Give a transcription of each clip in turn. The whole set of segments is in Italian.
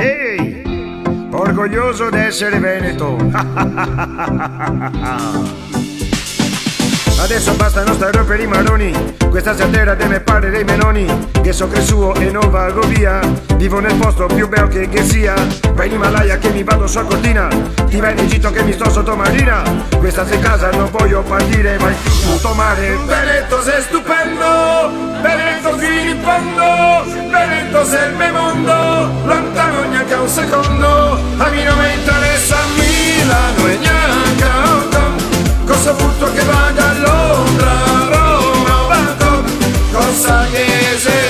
Ehi, orgoglioso d'essere veneto. Adesso basta non stare per i maroni. Questa sia terra delle pare dei menoni, che so che suo e non vago via. Vivo nel posto più bello che sia. Vai in Himalaya che mi vado su a Cortina. Ti vai in Egitto che mi sto sotto marina. Questa sei casa, non voglio partire. Vai tutto mare. Veneto sei stupendo, Veneto filippando, Veneto sei il mio mondo, lontano neanche un secondo. A me non mi interessa Milano e neanche Hong Kong. Cosa butto che vada a Londra, Roma o Bangkok, cosa che sei.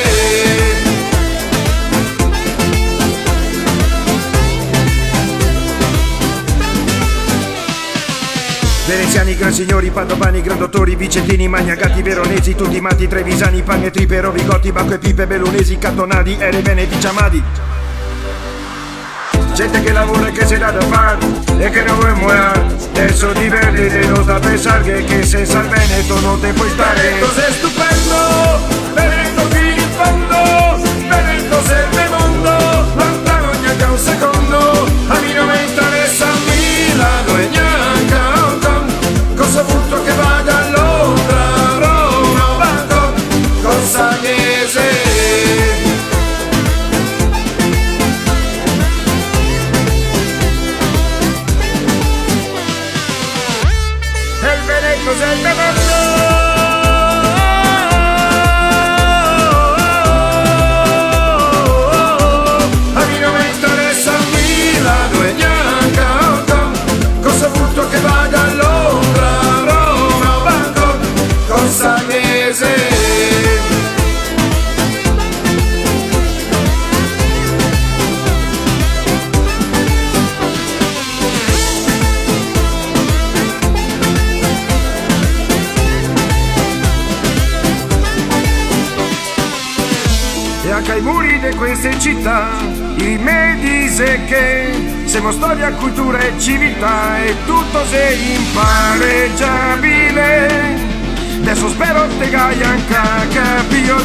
Veneziani, gran signori, padovani, gran dottori, vicentini, magnagati, veronesi, tutti matti, trevisani, panni e tripero, bigotti, bacco e pipe, bellunesi, cantonadi, ere veneti, ciamadi. Gente che lavora e che se da fare e che non vuoi muovere. Adesso divertiti, non sta a pensare che senza il Veneto non te puoi stare. Veneto sei stupendo, Veneto filippando, Veneto sei il mio mondo, lontano neanche un secondo. A me non mi interessa Milano e neanche Hong Kong. Cosa butto che vada a Londra, Roma o Bangkok, cosa che sei. Cos'è il mio mondo? A me non mi interessa Milano e neanche Hong Kong. Cosa butto che vada a Londra, Roma o Bangkok, cosa che sei. E anche ai muri di queste città il me dice che siamo storia, cultura e civiltà e tutto sei impareggiabile. Adesso spero te gai anche capire